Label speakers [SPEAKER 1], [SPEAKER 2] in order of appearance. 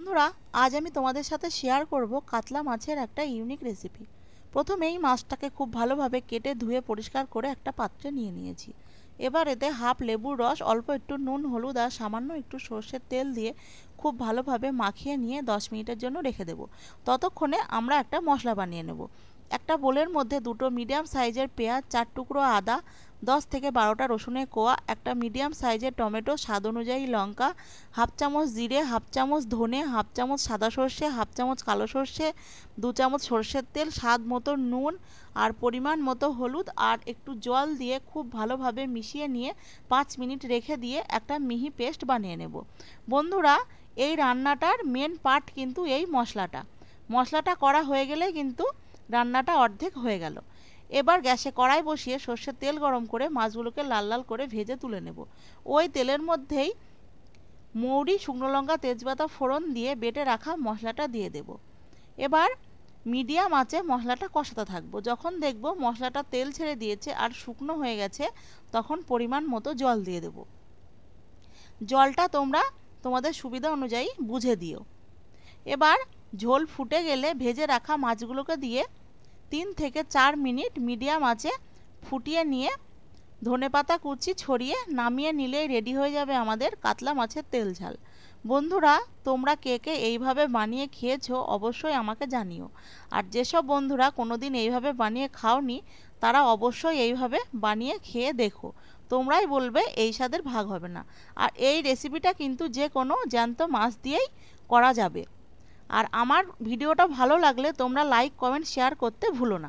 [SPEAKER 1] বন্ধুরা, আজ আমি তোমাদের সাথে শেয়ার করব কাতলা মাছের একটা ইউনিক রেসিপি। প্রথমেই মাছটাকে খুব ভালোভাবে কেটে ধুয়ে পরিষ্কার করে একটা পাত্রে নিয়ে নিয়েছি। এবার এতে হাফ লেবুর রস, অল্প একটু নুন, হলুদ আর সামান্য একটু সর্ষের তেল দিয়ে খুব ভালোভাবে মাখিয়ে নিয়ে 10 মিনিটের জন্য রেখে দেব। ততক্ষণে আমরা একটা মশলা বানিয়ে নেব। একটা বোলের মধ্যে দুটো মিডিয়াম সাইজের পেঁয়াজ, 4 টুকরো আদা, 10 থেকে 12টা রসুনের কোয়া, একটা মিডিয়াম সাইজের টমেটো, স্বাদ অনুযায়ী লঙ্কা, হাফ চামচ জিরে, হাফ চামচ ধনে, হাফ চামচ সাদা সর্ষে, হাফ চামচ কালো সর্ষে, 2 চামচ সর্ষের তেল, স্বাদ মতো নুন আর পরিমাণ মতো হলুদ আর একটু জল দিয়ে খুব ভালোভাবে মিশিয়ে নিয়ে 5 মিনিট রেখে দিয়ে একটা মিহি পেস্ট বানিয়ে নেব। বন্ধুরা, এই রান্নাটার মেন পার্ট কিন্তু এই মশলাটা করা হয়ে গেলে কিন্তু রান্নাটা অর্ধেক হয়ে গেল। এবার গ্যাসে কড়াই বসিয়ে সর্ষের তেল গরম করে মাছগুলোকে লাল লাল করে ভেজে তুলে নেব। ওই তেলের মধ্যেই মৌরি, শুকনো লঙ্কা, তেজপাতা ফোড়ন দিয়ে বেটে রাখা মশলাটা দিয়ে দেব। এবার মিডিয়াম আঁচে মশলাটা কষাতে থাকবো। যখন দেখব মশলাটা তেল ছেড়ে দিয়েছে আর শুকনো হয়ে গেছে, তখন পরিমাণ মতো জল দিয়ে দেব। জলটা তোমরা তোমাদের সুবিধা অনুযায়ী বুঝে দিও। এবার ঝোল ফুটে গেলে ভেজে রাখা মাছগুলোকে দিয়ে 3 থেকে 4 মিনিট মিডিয়াম আঁচে ফুটিয়ে নিয়ে ধনেপাতা কুচি ছড়িয়ে নামিয়ে নিলেই রেডি হয়ে যাবে আমাদের কাতলা মাছের তেল ঝাল। বন্ধুরা, তোমরা কে কে এইভাবে বানিয়ে খেয়েছো অবশ্যই আমাকে জানিও। আর যেসব বন্ধুরা কোনোদিন এইভাবে বানিয়ে খাওনি, তারা অবশ্যই এইভাবে বানিয়ে খেয়ে দেখো। তোমরাই বলবে এই স্বাদের ভাগ হবে না। আর এই রেসিপিটা কিন্তু যে কোনো জ্যান্ত মাছ দিয়েই করা যাবে। আর আমার ভিডিওটা ভালো লাগলে তোমরা লাইক, কমেন্ট, শেয়ার করতে ভুলো না।